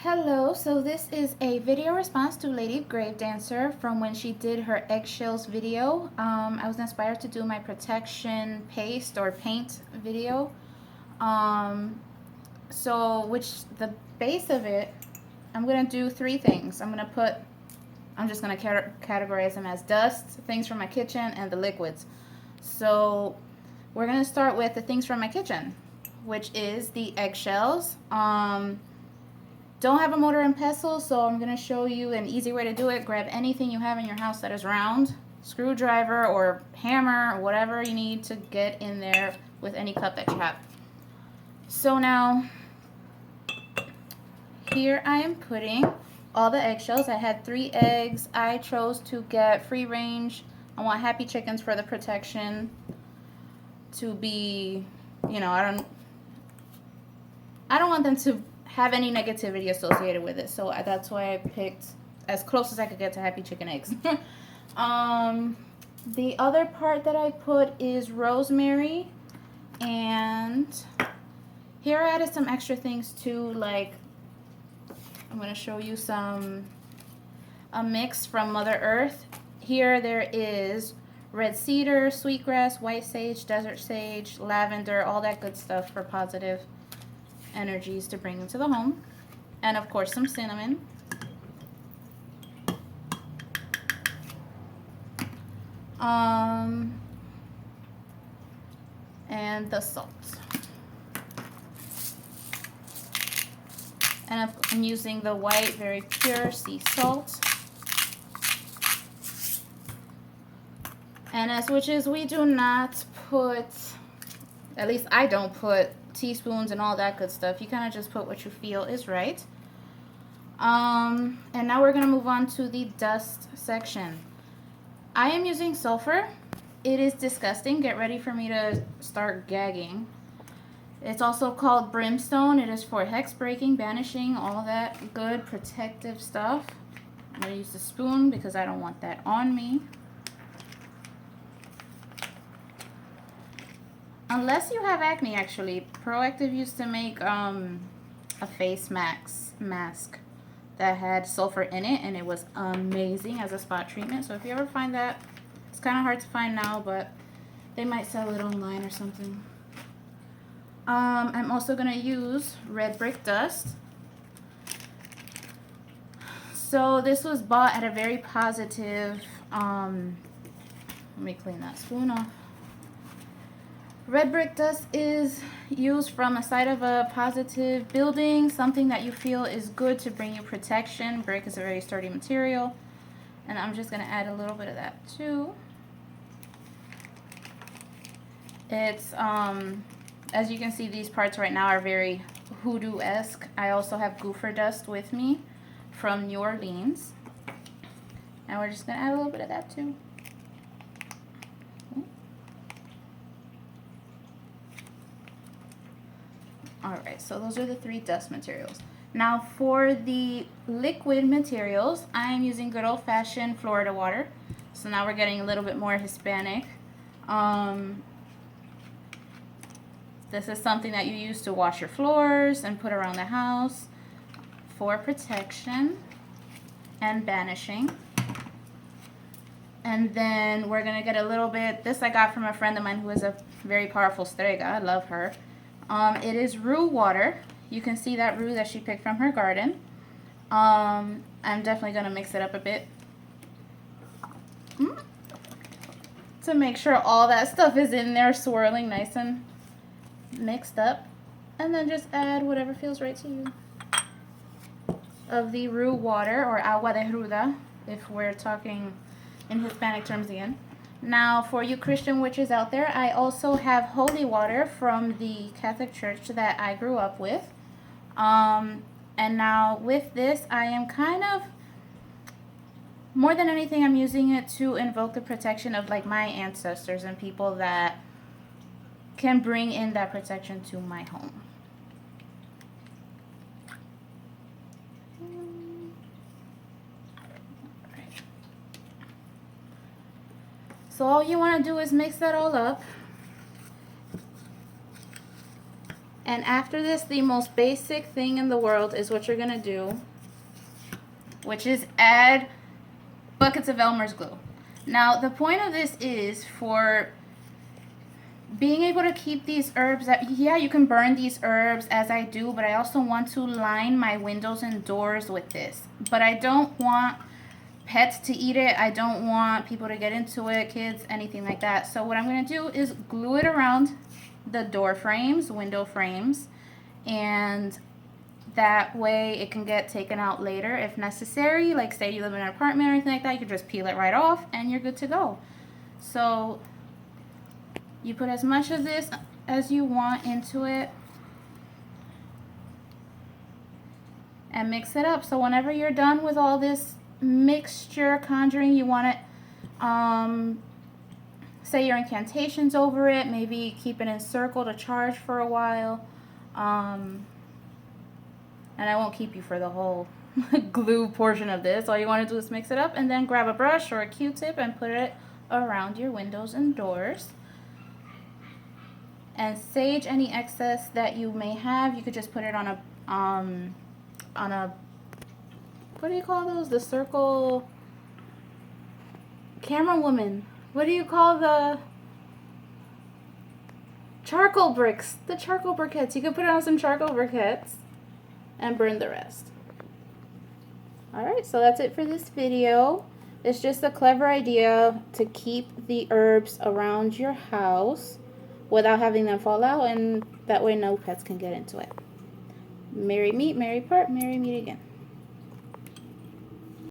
Hello, so this is a video response to Lady GraveDancer from when she did her eggshells video. I was inspired to do my protection paste or paint video. Which the base of it, I'm going to do three things. I'm just going to categorize them as dust, things from my kitchen, and the liquids. So we're going to start with the things from my kitchen, which is the eggshells. Don't have a mortar and pestle, so I'm going to show you an easy way to do it. Grab anything you have in your house that is round, screwdriver or hammer or whatever you need to get in there with any cup that you have. So now, here I am putting all the eggshells. I had 3 eggs. I chose to get free range. I want happy chickens for the protection to be, I don't want them to have any negativity associated with it, so that's why I picked as close as I could get to happy chicken eggs. The other part that I put is rosemary, and here I added some extra things too, like I'm going to show you a mix from Mother Earth. Here there is red cedar, sweetgrass, white sage, desert sage, lavender, all that good stuff for positive energies to bring into the home, and of course some cinnamon, and the salt, and I'm using the white very pure sea salt. And as witches, we do not put, at least I don't put teaspoons and all that good stuff. You kind of just put what you feel is right. And now we're going to move on to the dust section. I am using sulfur. It is disgusting. Get ready for me to start gagging. It's also called brimstone. It is for hex breaking, banishing, all that good protective stuff. I'm going to use the spoon because I don't want that on me. Unless you have acne, actually. Proactive used to make a face mask that had sulfur in it, and it was amazing as a spot treatment. So if you ever find that, it's kind of hard to find now, but they might sell it online or something. I'm also going to use red brick dust. So this was bought at a very positive, let me clean that spoon off. Red brick dust is used from the side of a positive building, something that you feel is good to bring you protection. Brick is a very sturdy material, and I'm just going to add a little bit of that too. It's, as you can see, these parts right now are very hoodoo-esque. I also have Goofers Dust with me from New Orleans, and we're just going to add a little bit of that too. Alright, so those are the 3 dust materials. Now for the liquid materials, I am using good old-fashioned Florida water. So now we're getting a little bit more Hispanic. This is something that you use to wash your floors and put around the house for protection and banishing. And then we're going to get a little bit, this I got from a friend of mine who is a very powerful strega. I love her. It is Rue water. You can see that Rue that she picked from her garden. I'm definitely going to mix it up a bit to make sure all that stuff is in there, swirling nice and mixed up. And then just add whatever feels right to you of the Rue water, or agua de ruda, if we're talking in Hispanic terms again. Now, for you Christian witches out there, I also have holy water from the Catholic Church that I grew up with. And now with this, I am kind of, more than anything, I'm using it to invoke the protection of like my ancestors and people that can bring in that protection to my home. So all you want to do is mix that all up. And after this, the most basic thing in the world is what you're going to do, which is add buckets of Elmer's glue. Now, the point of this is for being able to keep these herbs, yeah, you can burn these herbs as I do, but I also want to line my windows and doors with this. But I don't want pets to eat it. I don't want people to get into it, kids, anything like that. So what I'm going to do is glue it around the door frames, window frames, and that way it can get taken out later if necessary. Like say you live in an apartment or anything like that, you can just peel it right off and you're good to go. So you put as much of this as you want into it and mix it up. So whenever you're done with all this mixture conjuring, you want it, say your incantations over it, maybe keep it encircled to charge for a while. And I won't keep you for the whole glue portion of this. All you want to do is mix it up and then grab a brush or a Q-tip and put it around your windows and doors. And sage any excess that you may have. You could just put it on a what do you call those? The circle camera woman. What do you call the charcoal bricks? The charcoal briquettes. You could put it on some charcoal briquettes and burn the rest. Alright, so that's it for this video. It's just a clever idea to keep the herbs around your house without having them fall out, and that way no pets can get into it. Merry meet, merry part, merry meet again.